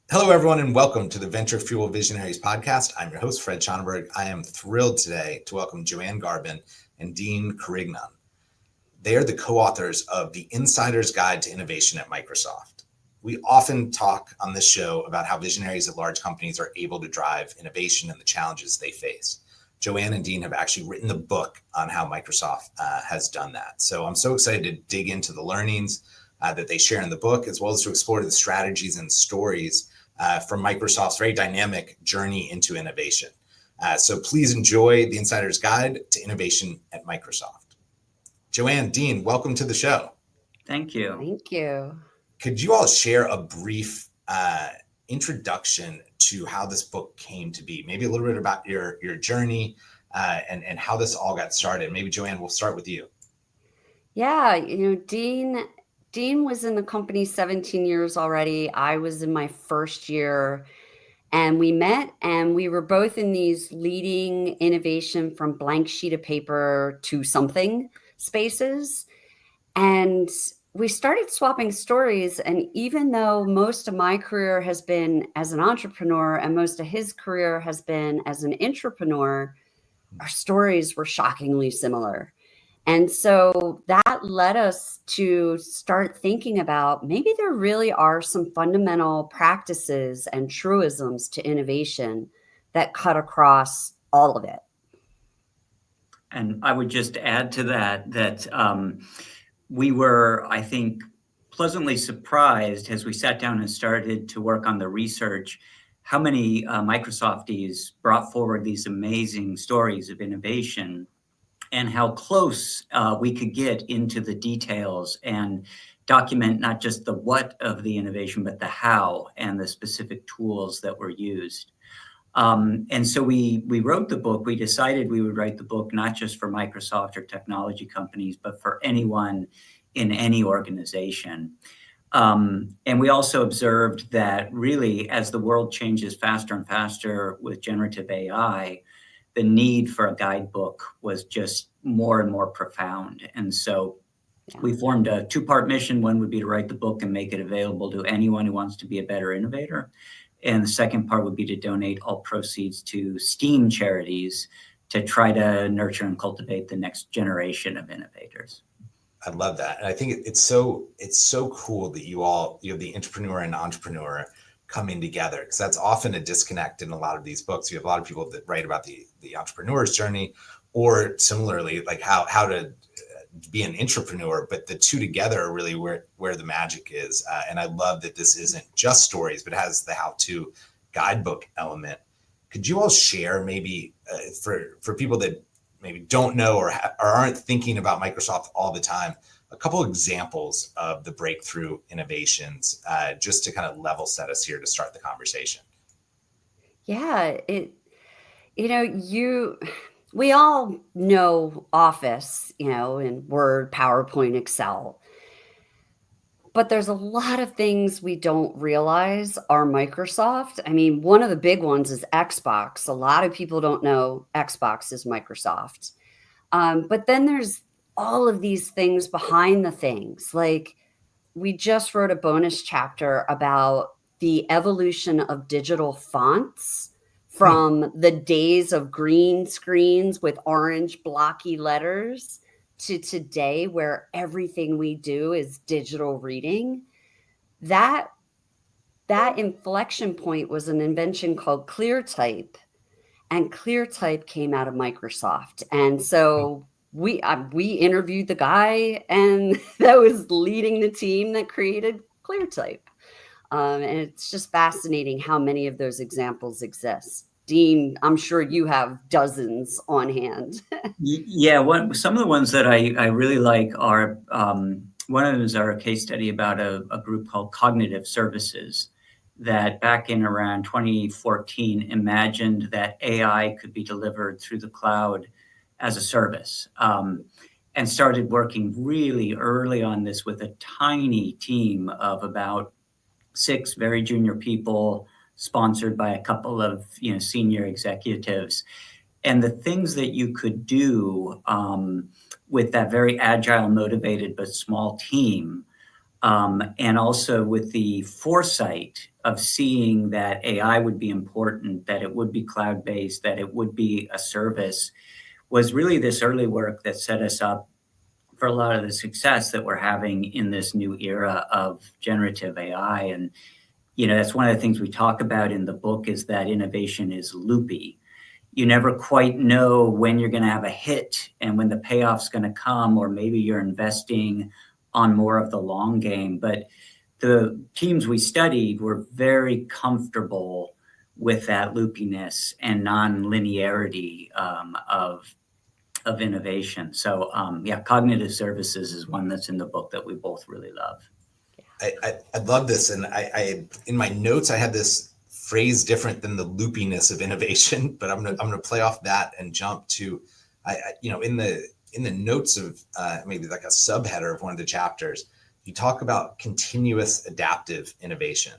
Hello, everyone, and welcome to the Venture Fuel Visionaries podcast. I'm your host, Fred Schonenberg. I am thrilled today to welcome JoAnn Garbin and Dean Carignan. They are the co-authors of The Insider's Guide to Innovation at Microsoft. We often talk on this show about how visionaries at large companies are able to drive innovation and the challenges they face. JoAnn and Dean have actually written the book on how Microsoft has done that. So I'm so excited to dig into the learnings that they share in the book, as well as to explore the strategies and stories from Microsoft's very dynamic journey into innovation. So please enjoy The Insider's Guide to Innovation at Microsoft. JoAnn, Dean, welcome to the show. Thank you. Thank you. Could you all share a brief introduction to how this book came to be? Maybe a little bit about your journey and how this all got started. Maybe JoAnn, we'll start with you. Yeah, Dean was in the company 17 years already. I was in my first year, and we met, and we were both in these leading innovation from blank sheet of paper to something spaces. And we started swapping stories. And even though most of my career has been as an entrepreneur and most of his career has been as an intrapreneur, our stories were shockingly similar. And so that led us to start thinking about maybe there really are some fundamental practices and truisms to innovation that cut across all of it. And I would just add to that we were, I think, pleasantly surprised as we sat down and started to work on the research, how many Microsofties brought forward these amazing stories of innovation and how close we could get into the details and document not just the what of the innovation, but the how and the specific tools that were used. And so we wrote the book. We decided we would write the book not just for Microsoft or technology companies, but for anyone in any organization. And we also observed that really, as the world changes faster and faster with generative AI, the need for a guidebook was just more and more profound. And so we formed a two-part mission. One would be to write the book and make it available to anyone who wants to be a better innovator. And the second part would be to donate all proceeds to STEAM charities to try to nurture and cultivate the next generation of innovators. I love that. And I think it's so cool that you have the intrapreneur and entrepreneur coming together, because that's often a disconnect in a lot of these books. You have a lot of people that write about the entrepreneur's journey, or similarly, like how to be an intrapreneur, but the two together are really where the magic is. And I love that this isn't just stories, but has the how-to guidebook element. Could you all share maybe for people that maybe don't know or aren't thinking about Microsoft all the time, a couple examples of the breakthrough innovations, just to kind of level set us here to start the conversation? Yeah, we all know Office, in Word, PowerPoint, Excel. But there's a lot of things we don't realize are Microsoft. I mean, one of the big ones is Xbox. A lot of people don't know Xbox is Microsoft. But then there's all of these things behind the things. Like, we just wrote a bonus chapter about the evolution of digital fonts from the days of green screens with orange blocky letters to today, where everything we do is digital reading. That inflection point was an invention called ClearType, and ClearType came out of Microsoft. And so we interviewed the guy, and that was leading the team that created ClearType. And it's just fascinating how many of those examples exist. Dean, I'm sure you have dozens on hand. Yeah, some of the ones that I really like are, one of them is our case study about a group called Cognitive Services that back in around 2014 imagined that AI could be delivered through the cloud as a service, and started working really early on this with a tiny team of about 6 very junior people, sponsored by a couple of senior executives. And the things that you could do with that very agile, motivated, but small team and also with the foresight of seeing that AI would be important, that it would be cloud-based, that it would be a service, was really this early work that set us up for a lot of the success that we're having in this new era of generative AI. And, that's one of the things we talk about in the book, is that innovation is loopy. You never quite know when you're going to have a hit and when the payoff's going to come, or maybe you're investing on more of the long game. But the teams we studied were very comfortable with that loopiness and non-linearity of innovation. So cognitive services is one that's in the book that we both really love. I love this, and I in my notes I had this phrase different than the loopiness of innovation, but I'm gonna play off that and jump to, in the notes of maybe like a subheader of one of the chapters, you talk about continuous adaptive innovation,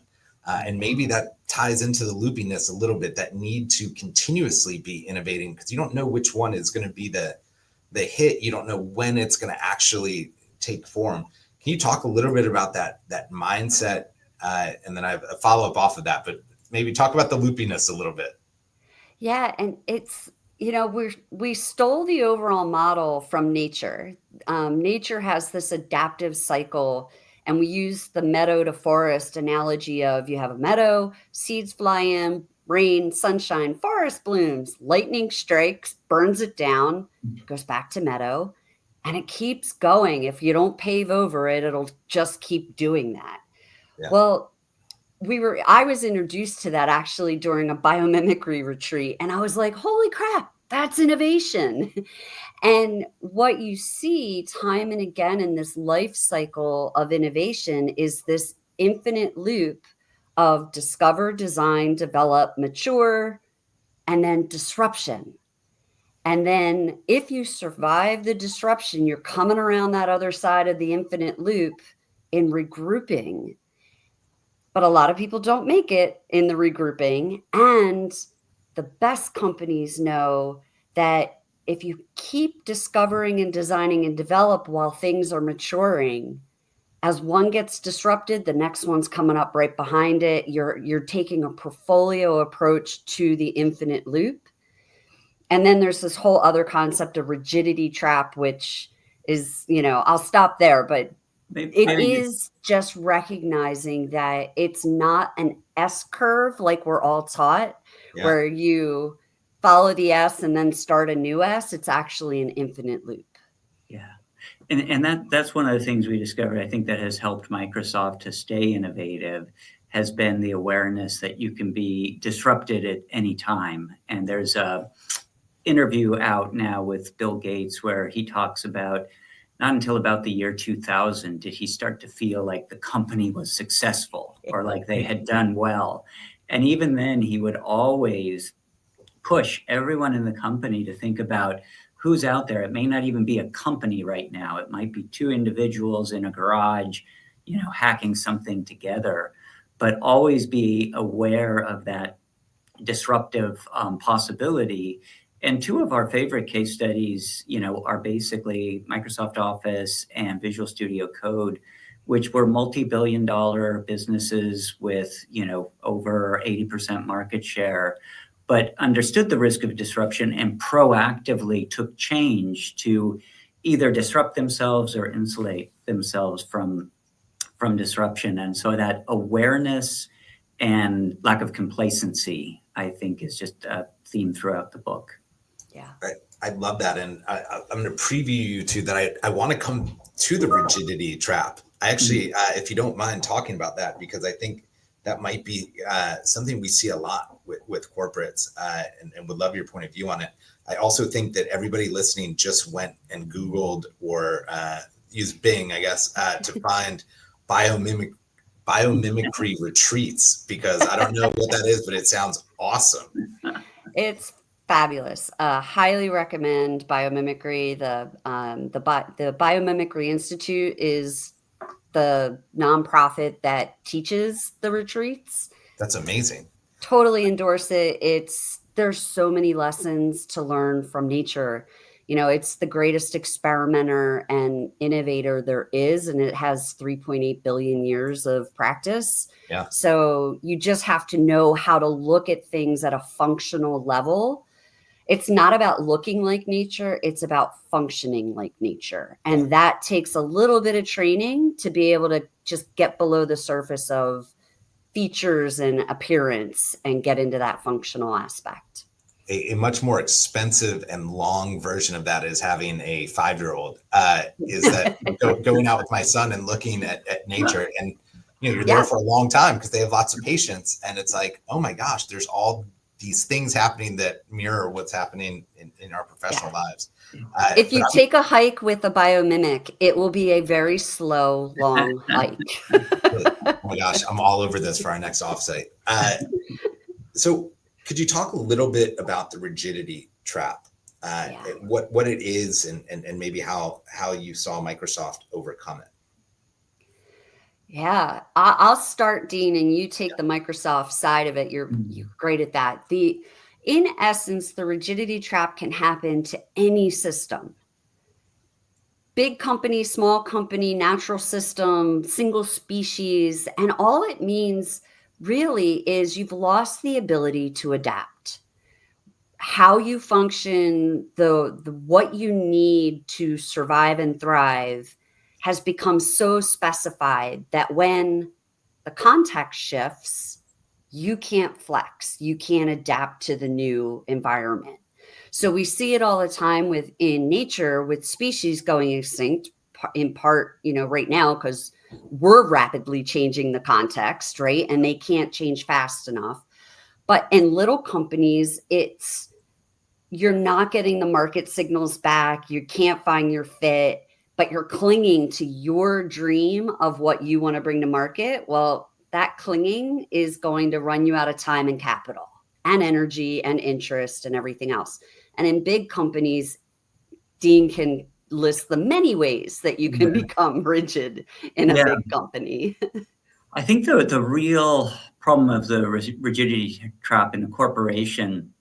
and maybe that ties into the loopiness a little bit, that need to continuously be innovating, because you don't know which one is going to be the hit. You don't know when it's going to actually take form. Can you talk a little bit about that mindset, and then I have a follow-up off of that, but maybe talk about the loopiness a little bit. Yeah, and it's, we stole the overall model from nature. Nature has this adaptive cycle, and we use the meadow to forest analogy of, you have a meadow, seeds fly in, rain, sunshine, forest blooms, lightning strikes, burns it down, goes back to meadow, and it keeps going. If you don't pave over it, it'll just keep doing that. Yeah. Well, I was introduced to that actually during a biomimicry retreat, and I was like, holy crap, that's innovation. And what you see time and again in this life cycle of innovation is this infinite loop of discover, design, develop, mature, and then disruption. And then if you survive the disruption, you're coming around that other side of the infinite loop in regrouping. But a lot of people don't make it in the regrouping. And the best companies know that if you keep discovering and designing and develop while things are maturing, as one gets disrupted, the next one's coming up right behind it. You're taking a portfolio approach to the infinite loop. And then there's this whole other concept of rigidity trap, which is, I'll stop there, but it is just recognizing that it's not an S curve like we're all taught, where you follow the S and then start a new S. It's actually an infinite loop. Yeah. And that's one of the things we discovered, I think, that has helped Microsoft to stay innovative, has been the awareness that you can be disrupted at any time. And there's a interview out now with Bill Gates where he talks about, not until about the year 2000 did he start to feel like the company was successful or like they had done well. And even then, he would always push everyone in the company to think about who's out there. It may not even be a company right now. It might be two individuals in a garage, hacking something together, but always be aware of that disruptive possibility. And two of our favorite case studies, are basically Microsoft Office and Visual Studio Code, which were multi-billion-dollar businesses with, over 80% market share, but understood the risk of disruption and proactively took change to either disrupt themselves or insulate themselves from disruption. And so that awareness and lack of complacency, I think, is just a theme throughout the book. Yeah, I love that. And I'm going to preview you to that. I want to come to the rigidity trap. I actually, if you don't mind talking about that, because I think that might be something we see a lot with corporates, and would love your point of view on it. I also think that everybody listening just went and Googled or used Bing, I guess, to find biomimicry retreats, because I don't know what that is, but it sounds awesome. It's fabulous. Highly recommend biomimicry. The Biomimicry Institute is the nonprofit that teaches the retreats. That's amazing. Totally endorse it. There's so many lessons to learn from nature. It's the greatest experimenter and innovator there is, and it has 3.8 billion years of practice. Yeah. So you just have to know how to look at things at a functional level. It's not about looking like nature, it's about functioning like nature. And that takes a little bit of training to be able to just get below the surface of features and appearance and get into that functional aspect. A much more expensive and long version of that is having a 5-year-old, is that going out with my son and looking at nature, and you're there for a long time because they have lots of patience, and it's like, oh my gosh, there's all these things happening that mirror what's happening in our professional lives. If you take a hike with a biomimic, it will be a very slow, long hike. Oh my gosh, I'm all over this for our next offsite. So could you talk a little bit about the rigidity trap, what it is, and maybe how you saw Microsoft overcome it? Yeah, I'll start, Dean, and you take the Microsoft side of it. You're great at that. In essence, the rigidity trap can happen to any system. Big company, small company, natural system, single species, and all it means really is you've lost the ability to adapt. How you function, the what you need to survive and thrive has become so specified that when the context shifts, you can't flex, you can't adapt to the new environment. So we see it all the time in nature with species going extinct, in part, right now, because we're rapidly changing the context, right? And they can't change fast enough. But in little companies, you're not getting the market signals back. You can't find your fit, but you're clinging to your dream of what you want to bring to market. Well, that clinging is going to run you out of time and capital and energy and interest and everything else. And in big companies, Dean can list the many ways that you can become rigid in a big company. I think the real problem of the rigidity trap in a corporation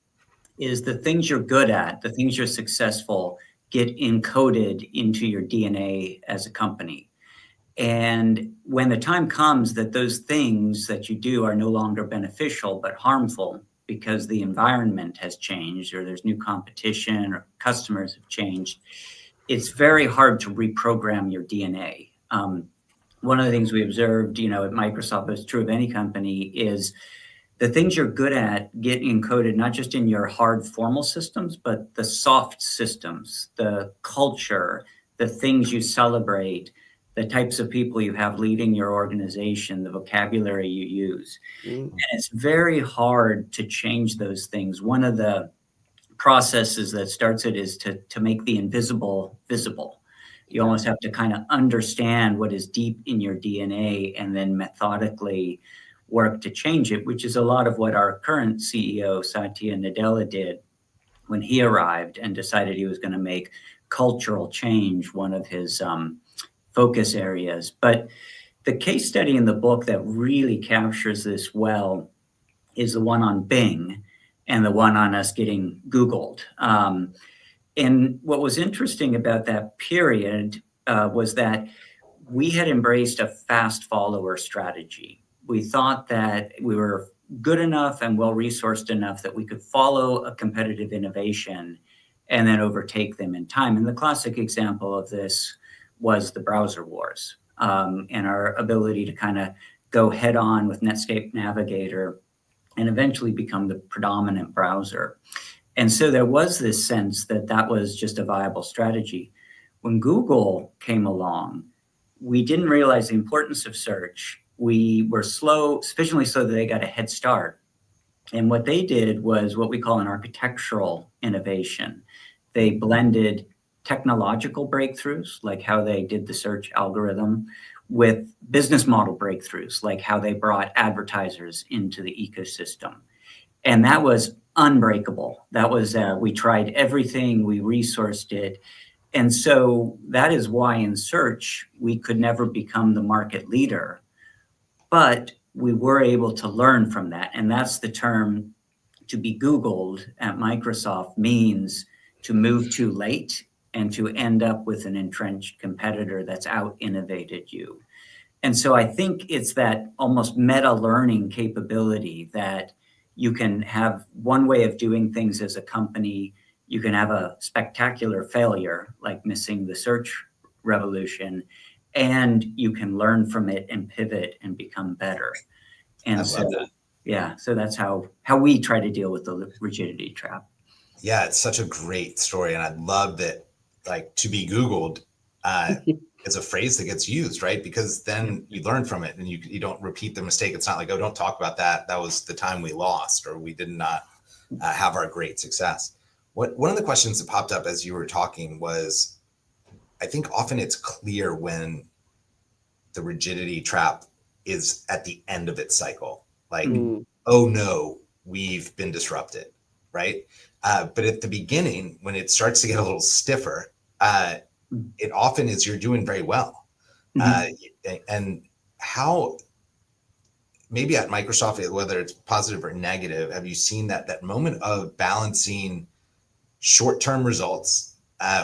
is the things you're good at, the things you're successful, get encoded into your DNA as a company. And when the time comes that those things that you do are no longer beneficial but harmful because the environment has changed, or there's new competition, or customers have changed, it's very hard to reprogram your DNA. One of the things we observed, at Microsoft, but it's true of any company, is the things you're good at get encoded not just in your hard formal systems, but the soft systems, the culture, the things you celebrate, the types of people you have leading your organization, the vocabulary you use. And it's very hard to change those things. One of the processes that starts it is to make the invisible visible. You almost have to kind of understand what is deep in your DNA and then methodically work to change it, which is a lot of what our current CEO, Satya Nadella, did when he arrived and decided he was going to make cultural change one of his focus areas. But the case study in the book that really captures this well is the one on Bing and the one on us getting Googled. And what was interesting about that period was that we had embraced a fast follower strategy. We thought that we were good enough and well-resourced enough that we could follow a competitive innovation and then overtake them in time. And the classic example of this was the browser wars, and our ability to kind of go head on with Netscape Navigator and eventually become the predominant browser. And so there was this sense that that was just a viable strategy. When Google came along, we didn't realize the importance of search. We were sufficiently slow that they got a head start. And what they did was what we call an architectural innovation. They blended technological breakthroughs, like how they did the search algorithm, with business model breakthroughs, like how they brought advertisers into the ecosystem. And that was unbreakable. That was, we tried everything, we resourced it. And so that is why in search, we could never become the market leader, but we were able to learn from that. And that's the term to be Googled at Microsoft means to move too late and to end up with an entrenched competitor that's out innovated you. And so I think it's that almost meta learning capability that you can have one way of doing things as a company. You can have a spectacular failure, like missing the search revolution, and you can learn from it and pivot and become better. And so, so that's how we try to deal with the rigidity trap. Yeah, it's such a great story. And I love that, like, to be Googled is a phrase that gets used, right? Because then you learn from it and you don't repeat the mistake. It's not like, oh, don't talk about that. That was the time we lost, or we did not have our great success. One of the questions that popped up as you were talking was, I think often it's clear when the rigidity trap is at the end of its cycle. Like, oh no, we've been disrupted, right? But at the beginning, when it starts to get a little stiffer, it often is you're doing very well. And how, maybe at Microsoft, whether it's positive or negative, have you seen that moment of balancing short-term results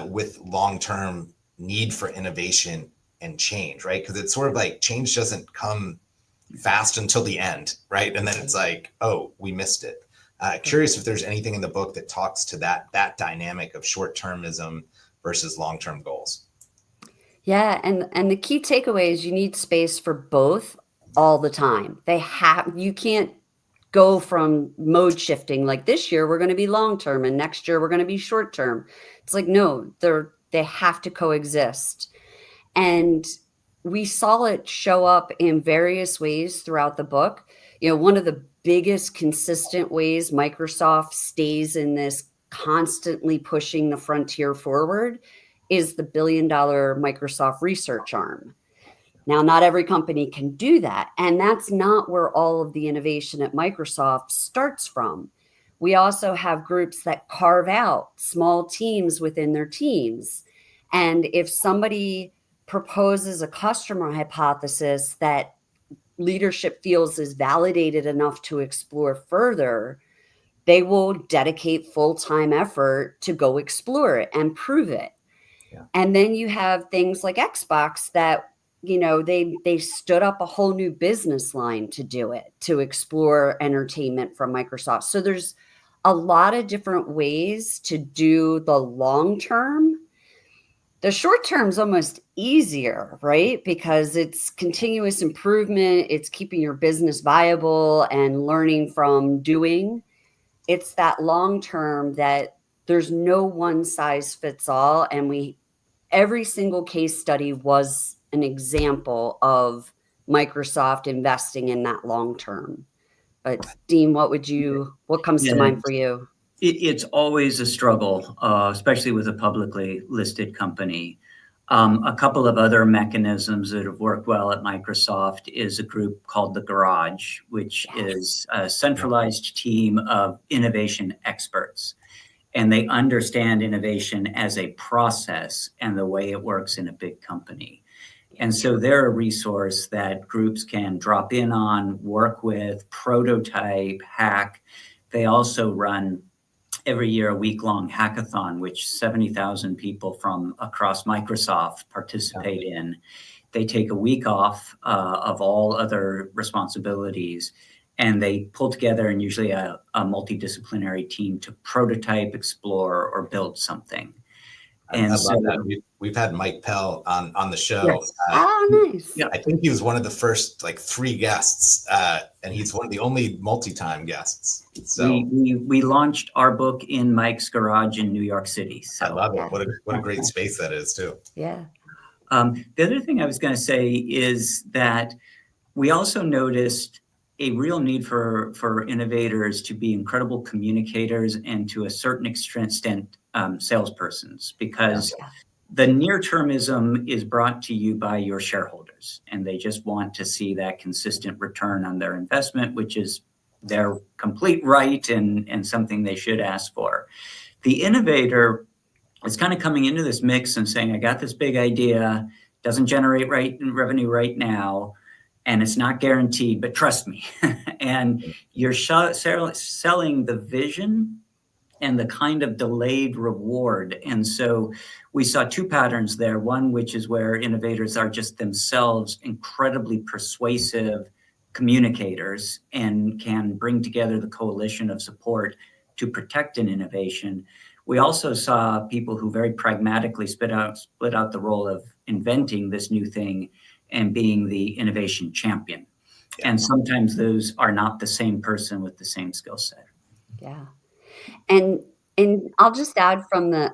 with long-term need for innovation and change, right? Because it's sort of like change doesn't come fast until the end, right? And then it's like, oh, we missed it. Curious if there's anything in the book that talks to that dynamic of short-termism versus long-term goals. Yeah, and the key takeaway is you need space for both all the time. You can't go from mode shifting, like this year we're going to be long-term and next year we're going to be short-term. It's like, no, they have to coexist. And we saw it show up in various ways throughout the book. You know, one of the biggest consistent ways Microsoft stays in this constantly pushing the frontier forward is the $1 billion Microsoft research arm. Now, not every company can do that. And that's not where all of the innovation at Microsoft starts from. We also have groups that carve out small teams within their teams. And if somebody proposes a customer hypothesis that leadership feels is validated enough to explore further, they will dedicate full-time effort to go explore it and prove it. Yeah. And then you have things like Xbox that, you know, they stood up a whole new business line to do it, to explore entertainment from Microsoft. So there's a lot of different ways to do the long term. The short term is almost easier, right? Because it's continuous improvement. It's keeping your business viable and learning from doing. It's that long term that there's no one size fits all. And every single case study was an example of Microsoft investing in that long term. But Dean, what comes to mind for you? It's always a struggle, especially with a publicly listed company. A couple of other mechanisms that have worked well at Microsoft is a group called the Garage, which is a centralized team of innovation experts. And they understand innovation as a process and the way it works in a big company. And so they're a resource that groups can drop in on, work with, prototype, hack. They also run every year a week-long hackathon, which 70,000 people from across Microsoft participate in. They take a week off of all other responsibilities, and they pull together and usually a multidisciplinary team to prototype, explore, or build something. And I love that. We've had Mike Pell on the show. Yes. Oh, nice. Yeah, I think he was one of the first 3 guests, and he's one of the only multi-time guests. So we launched our book in Mike's garage in New York City. So I love it. What a great space that is too. Yeah. The other thing I was going to say is that we also noticed a real need for innovators to be incredible communicators and to a certain extent salespersons, because the near-termism is brought to you by your shareholders, and they just want to see that consistent return on their investment, which is their complete right and something they should ask for. The innovator is kind of coming into this mix and saying, I got this big idea, doesn't generate revenue right now, and it's not guaranteed, but trust me. And you're selling the vision and the kind of delayed reward. And so we saw two patterns there. One, which is where innovators are just themselves incredibly persuasive communicators and can bring together the coalition of support to protect an innovation. We also saw people who very pragmatically split out the role of inventing this new thing and being the innovation champion. Yeah. And sometimes those are not the same person with the same skill set. Yeah. And I'll just add from the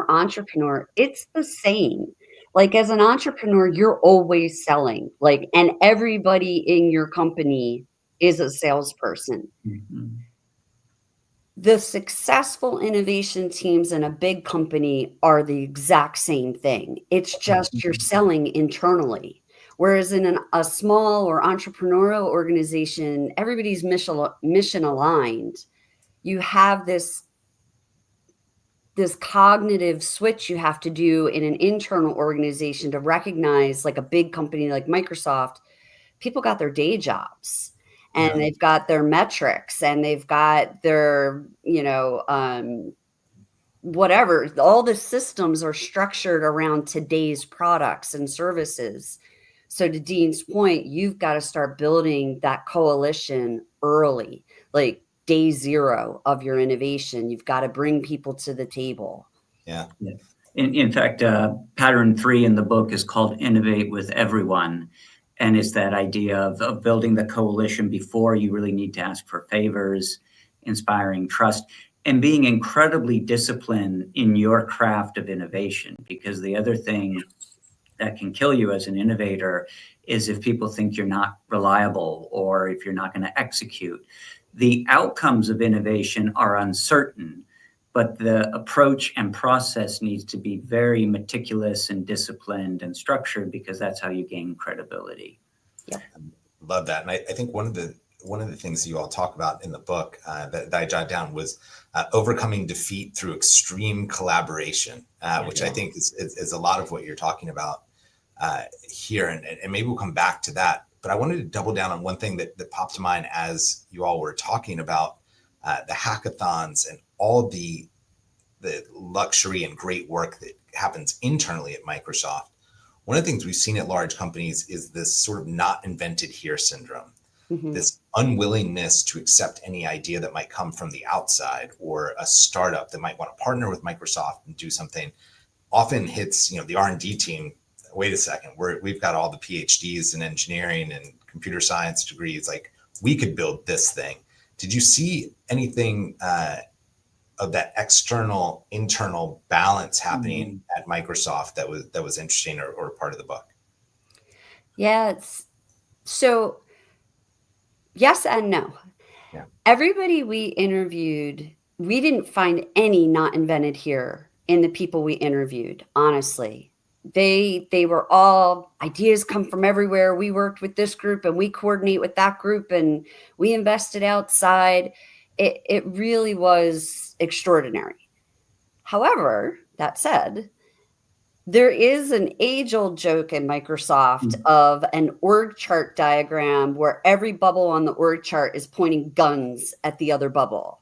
entrepreneur, it's the same. Like as an entrepreneur, you're always selling, like, and everybody in your company is a salesperson. Mm-hmm. The successful innovation teams in a big company are the exact same thing. It's just you're selling internally. Whereas in a small or entrepreneurial organization, everybody's mission aligned. You have this cognitive switch you have to do in an internal organization to recognize, like a big company like Microsoft, people got their day jobs and they've got their metrics and they've got their, whatever. All the systems are structured around today's products and services. So to Dean's point, you've got to start building that coalition early, like day zero of your innovation. You've got to bring people to the table. Yeah. In fact, pattern 3 in the book is called Innovate with Everyone. And it's that idea of building the coalition before you really need to ask for favors, inspiring trust, and being incredibly disciplined in your craft of innovation. Because the other thing that can kill you as an innovator is if people think you're not reliable or if you're not going to execute. The outcomes of innovation are uncertain, but the approach and process needs to be very meticulous and disciplined and structured, because that's how you gain credibility. Yeah, love that. And I think one of the things you all talk about in the book that I jotted down was overcoming defeat through extreme collaboration, which I think is a lot of what you're talking about here. And maybe we'll come back to that. But I wanted to double down on one thing that popped to mind as you all were talking about the hackathons and all the luxury and great work that happens internally at Microsoft. One of the things we've seen at large companies is this sort of not invented here syndrome, this unwillingness to accept any idea that might come from the outside, or a startup that might want to partner with Microsoft and do something. Often hits, the R&D team. Wait a second, we've got all the PhDs in engineering and computer science degrees. Like, we could build this thing. Did you see anything of that external internal balance happening at Microsoft that was interesting or part of the book? Yeah, so yes and no. Yeah. Everybody we interviewed, we didn't find any not invented here in the people we interviewed, honestly. They were all, ideas come from everywhere. We worked with this group and we coordinate with that group and we invested outside. It really was extraordinary. However, that said, there is an age-old joke in Microsoft of an org chart diagram where every bubble on the org chart is pointing guns at the other bubble.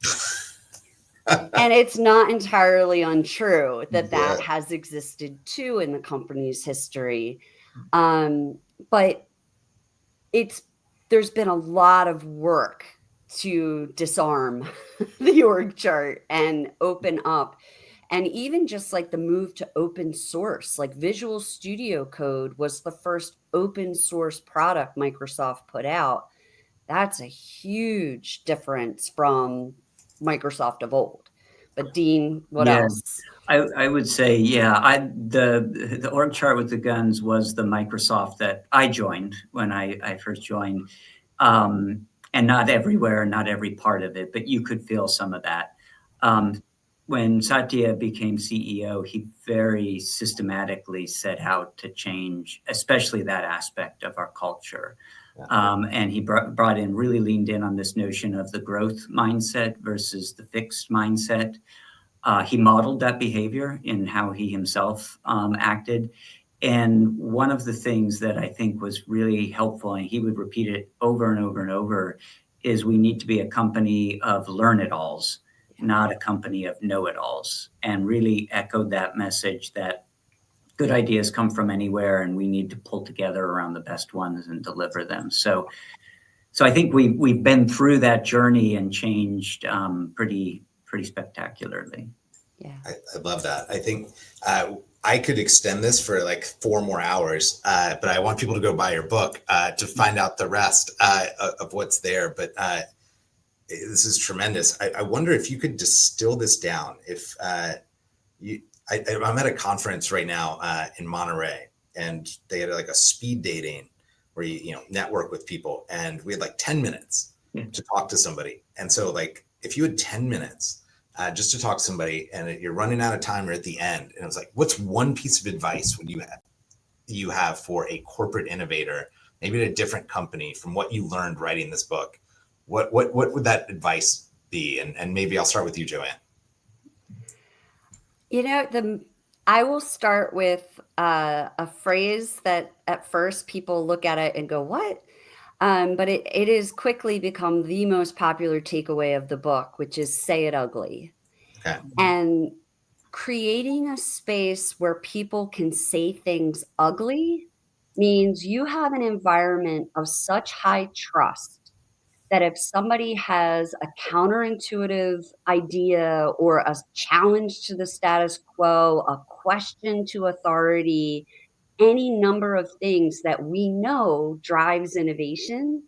And it's not entirely untrue that has existed too in the company's history. But there's been a lot of work to disarm the org chart and open up. And even just like the move to open source, like Visual Studio Code was the first open source product Microsoft put out. That's a huge difference from Microsoft of old. But Dean, what else? I would say, the org chart with the guns was the Microsoft that I joined when I first joined. And not everywhere, not every part of it, but you could feel some of that. When Satya became CEO, he very systematically set out to change, especially that aspect of our culture. And he really leaned in on this notion of the growth mindset versus the fixed mindset. He modeled that behavior in how he himself acted. And one of the things that I think was really helpful, and he would repeat it over and over and over, is we need to be a company of learn-it-alls. not a company of know-it-alls, and really echoed that message that good ideas come from anywhere, and we need to pull together around the best ones and deliver them. So I think we've been through that journey and changed pretty spectacularly. Yeah. I love that. I think I could extend this for like 4 more hours, but I want people to go buy your book to find out the rest of what's there. But this is tremendous. I wonder if you could distill this down. If I'm at a conference right now in Monterey, and they had like a speed dating where you network with people, and we had like 10 minutes to talk to somebody. And so like if you had 10 minutes just to talk to somebody, and you're running out of time or at the end, and it was like, what's one piece of advice would you have for a corporate innovator, maybe at a different company, from what you learned writing this book? What would that advice be? And maybe I'll start with you, JoAnn. I will start with a phrase that at first people look at it and go, what? But it has quickly become the most popular takeaway of the book, which is say it ugly. Okay. And creating a space where people can say things ugly means you have an environment of such high trust that if somebody has a counterintuitive idea or a challenge to the status quo, a question to authority, any number of things that we know drives innovation,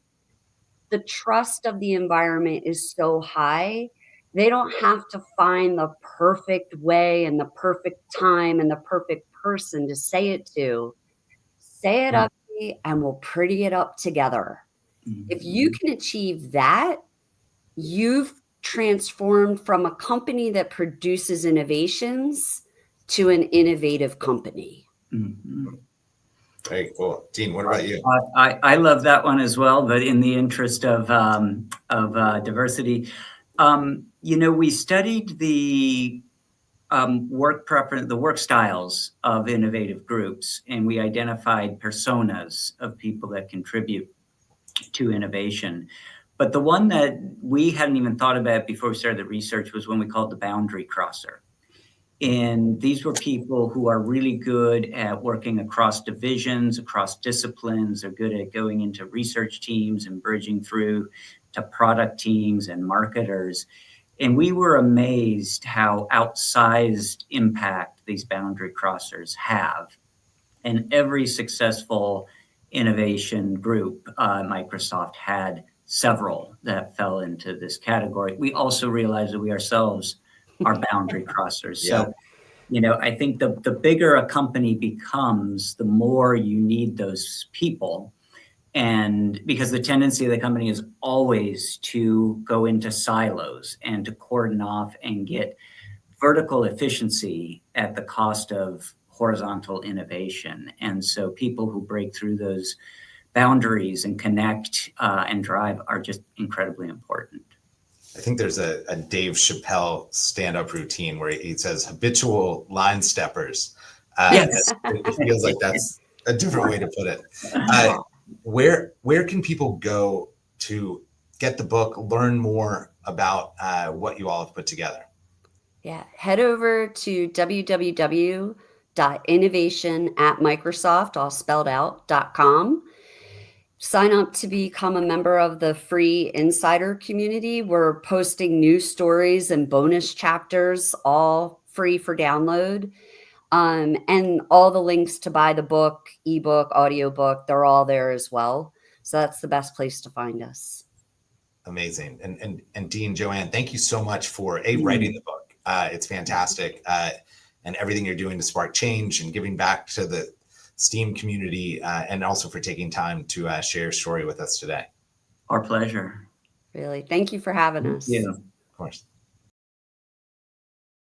the trust of the environment is so high, they don't have to find the perfect way and the perfect time and the perfect person to say it to. Say it ugly and we'll pretty it up together. If you can achieve that, you've transformed from a company that produces innovations to an innovative company. Mm-hmm. Very cool. Dean, what about you? I love that one as well, but in the interest of diversity, we studied the work styles of innovative groups, and we identified personas of people that contribute to innovation. But the one that we hadn't even thought about before we started the research was one we called the boundary crosser. And these were people who are really good at working across divisions, across disciplines. They're good at going into research teams and bridging through to product teams and marketers. And we were amazed how outsized impact these boundary crossers have. And every successful innovation group, Microsoft had several that fell into this category. We also realized that we ourselves are boundary crossers. Yeah. So, I think the bigger a company becomes, the more you need those people. And because the tendency of the company is always to go into silos and to cordon off and get vertical efficiency at the cost of horizontal innovation. And so people who break through those boundaries and connect and drive are just incredibly important. I think there's a Dave Chappelle stand-up routine where he says habitual line steppers. Yes. It feels like that's a different way to put it. Where can people go to get the book, learn more about what you all have put together? Yeah, head over to www.innovation@Microsoft, all spelled out, .com. Sign up to become a member of the free insider community. We're posting news stories and bonus chapters, all free for download. And all the links to buy the book, ebook, audiobook, they're all there as well. So that's the best place to find us. Amazing. And Dean, JoAnn, thank you so much for writing the book. It's fantastic. And everything you're doing to spark change and giving back to the STEAM community, and also for taking time to share your story with us today. Our pleasure. Really. Thank you for having us. Yeah. Of course.